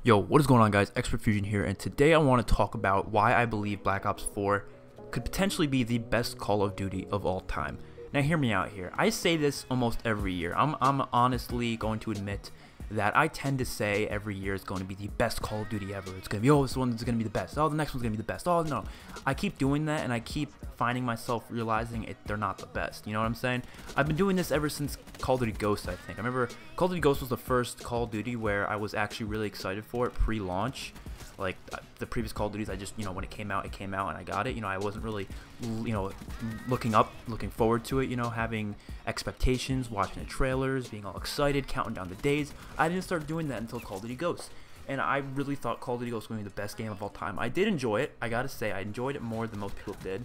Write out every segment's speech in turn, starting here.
Yo, what is going on, guys? XpertFusion here, and today I want to talk about why I believe Black Ops 4 could potentially be the best Call of Duty of all time. Now hear me out here. I say this almost every year. I'm honestly going to admit that I tend to say every year is going to be the best Call of Duty ever. It's going to be, oh, this one's going to be the best. Oh, the next one's going to be the best. Oh, no. I keep doing that, and I keep finding myself realizing they're not the best. You know what I'm saying? I've been doing this ever since Call of Duty Ghosts, I think. I remember Call of Duty Ghosts was the first Call of Duty where I was actually really excited for it pre-launch. Like the previous Call of Duties, I just, when it came out, and I got it. I wasn't really, looking forward to it, having expectations, watching the trailers, being all excited, counting down the days. I didn't start doing that until Call of Duty Ghosts. And I really thought Call of Duty Ghosts was going to be the best game of all time. I did enjoy it. I gotta say, I enjoyed it more than most people did.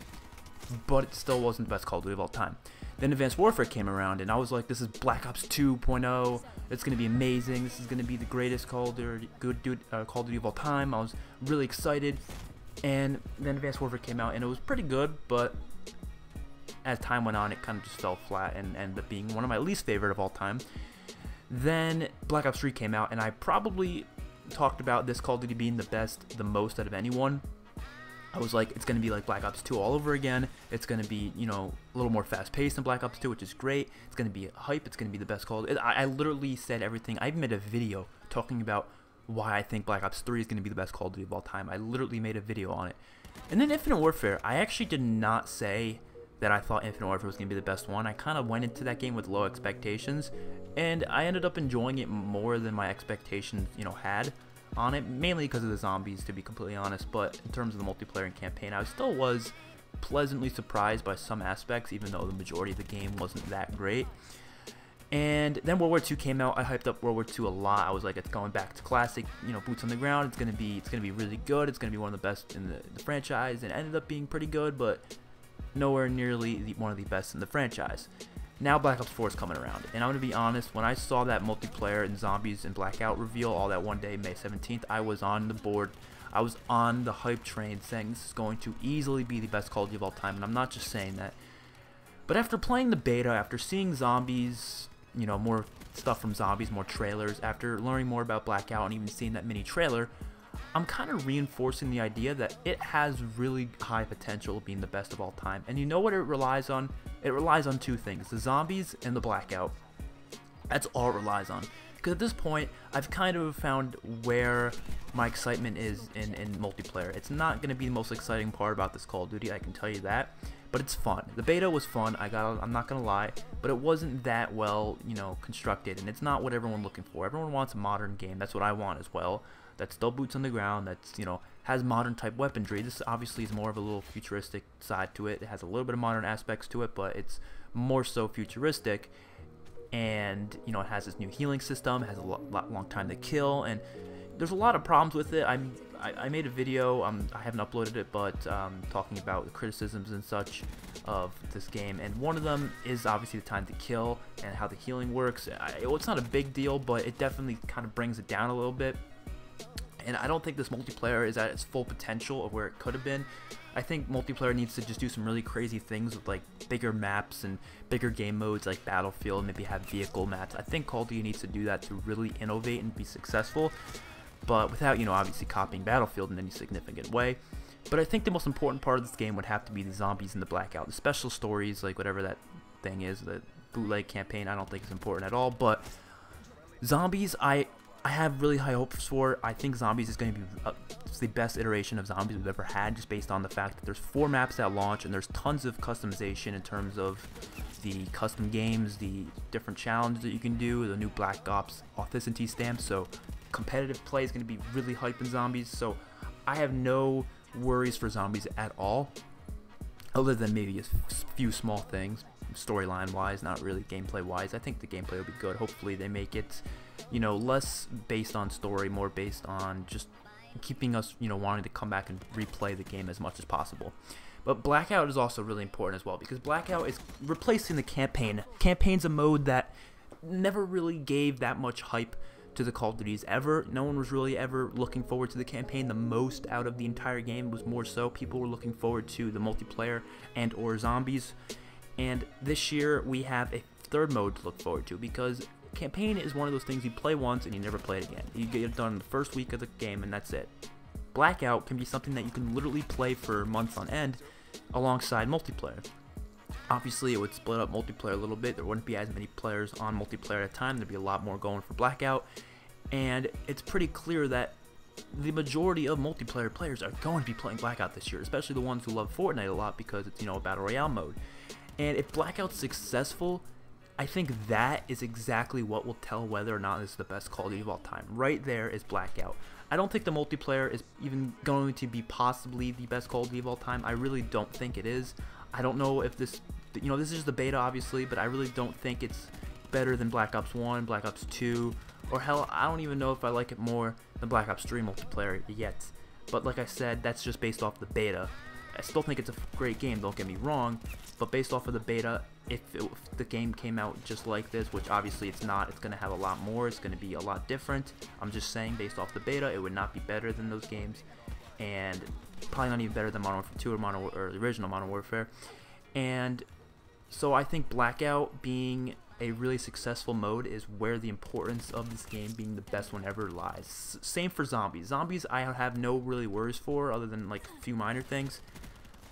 But it still wasn't the best Call of Duty of all time. Then Advanced Warfare came around, and I was like, this is Black Ops 2.0. It's going to be amazing. This is going to be the greatest Call of Duty of all time. I was really excited. And then Advanced Warfare came out, and it was pretty good, but as time went on, it kind of just fell flat and ended up being one of my least favorite of all time. Then Black Ops 3 came out, and I probably talked about this Call of Duty being the most out of anyone. I was like, it's going to be like Black Ops 2 all over again. It's going to be, a little more fast-paced than Black Ops 2, which is great. It's going to be hype. It's going to be the best Call of Duty. I literally said everything. I even made a video talking about why I think Black Ops 3 is going to be the best Call of Duty of all time. I literally made a video on it. And then Infinite Warfare, I actually did not say that I thought Infinite Warfare was going to be the best one. I kind of went into that game with low expectations, and I ended up enjoying it more than my expectations, had on it, mainly because of the zombies, to be completely honest. But in terms of the multiplayer and campaign, I still was pleasantly surprised by some aspects, even though the majority of the game wasn't that great. And then World War II came out. I hyped up World War II a lot. I was like, it's going back to classic, boots on the ground. It's gonna be really good. It's gonna be one of the best in the franchise, and it ended up being pretty good, but nowhere nearly one of the best in the franchise. Now Black Ops 4 is coming around, and I'm going to be honest, when I saw that multiplayer and zombies and blackout reveal all that one day, May 17th, I was on the board. I was on the hype train saying this is going to easily be the best Call of Duty of all time, and I'm not just saying that. But after playing the beta, after seeing zombies, more stuff from zombies, more trailers, after learning more about Blackout and even seeing that mini trailer, I'm kind of reinforcing the idea that it has really high potential of being the best of all time. And you know what it relies on? It relies on two things: the zombies and the blackout. That's all it relies on. Because at this point, I've kind of found where my excitement is in multiplayer. It's not going to be the most exciting part about this Call of Duty, I can tell you that. But it's fun. The beta was fun, I'm not going to lie, but it wasn't that well, constructed. And it's not what everyone's looking for. Everyone wants a modern game. That's what I want as well. That's still boots on the ground, that's, has modern type weaponry. This obviously is more of a little futuristic side to it. It has a little bit of modern aspects to it, but it's more so futuristic. And, it has this new healing system, it has a long time to kill, and there's a lot of problems with it. I made a video, I haven't uploaded it, but talking about the criticisms and such of this game, and one of them is obviously the time to kill and how the healing works. It's not a big deal, but it definitely kind of brings it down a little bit. And I don't think this multiplayer is at its full potential of where it could have been. I think multiplayer needs to just do some really crazy things with like bigger maps and bigger game modes like Battlefield, maybe have vehicle maps. I think Call of Duty needs to do that to really innovate and be successful, but without, obviously copying Battlefield in any significant way. But I think the most important part of this game would have to be the zombies and the blackout. The special stories, like whatever that thing is, the bootleg campaign, I don't think is important at all. But zombies, I have really high hopes for. I think zombies is going to be the best iteration of zombies we've ever had, just based on the fact that there's 4 maps at launch, and there's tons of customization in terms of the custom games, the different challenges that you can do, the new Black Ops authenticity stamp. So competitive play is going to be really hype in zombies. So I have no worries for zombies at all, other than maybe a few small things storyline wise, not really gameplay wise. I think the gameplay will be good. Hopefully they make it less based on story, more based on just keeping us wanting to come back and replay the game as much as possible. But Blackout is also really important as well, because Blackout is replacing the campaign. Campaign's a mode that never really gave that much hype to the Call of Duties ever. No one was really ever looking forward to the campaign the most out of the entire game. It was more so people were looking forward to the multiplayer and/or zombies. And this year we have a third mode to look forward to, because campaign is one of those things you play once and you never play it again. You get it done in the first week of the game and that's it. Blackout can be something that you can literally play for months on end alongside multiplayer. Obviously, it would split up multiplayer a little bit. There wouldn't be as many players on multiplayer at a time. There'd be a lot more going for Blackout. And it's pretty clear that the majority of multiplayer players are going to be playing Blackout this year, especially the ones who love Fortnite a lot because it's, a Battle Royale mode. And if Blackout's successful, I think that is exactly what will tell whether or not this is the best Call of Duty of all time. Right there is Blackout. I don't think the multiplayer is even going to be possibly the best Call of Duty of all time. I really don't think it is. I don't know if this, this is just the beta obviously, but I really don't think it's better than Black Ops 1, Black Ops 2, or hell, I don't even know if I like it more than Black Ops 3 multiplayer yet. But like I said, that's just based off the beta. I still think it's a great game, don't get me wrong, but based off of the beta, if the game came out just like this, which obviously it's not, it's going to have a lot more, it's going to be a lot different. I'm just saying, based off the beta, it would not be better than those games, and probably not even better than Modern Warfare 2 or the original Modern Warfare. And so I think Blackout being a really successful mode is where the importance of this game being the best one ever lies. Same for Zombies. Zombies I have no really worries for other than like a few minor things.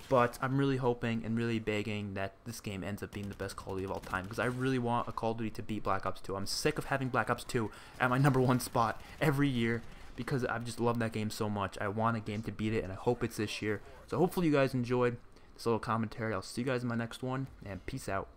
But I'm really hoping and really begging that this game ends up being the best Call of Duty of all time, because I really want a Call of Duty to beat Black Ops 2. I'm sick of having Black Ops 2 at my #1 spot every year because I've just loved that game so much. I want a game to beat it, and I hope it's this year. So hopefully you guys enjoyed this little commentary. I'll see you guys in my next one, and peace out.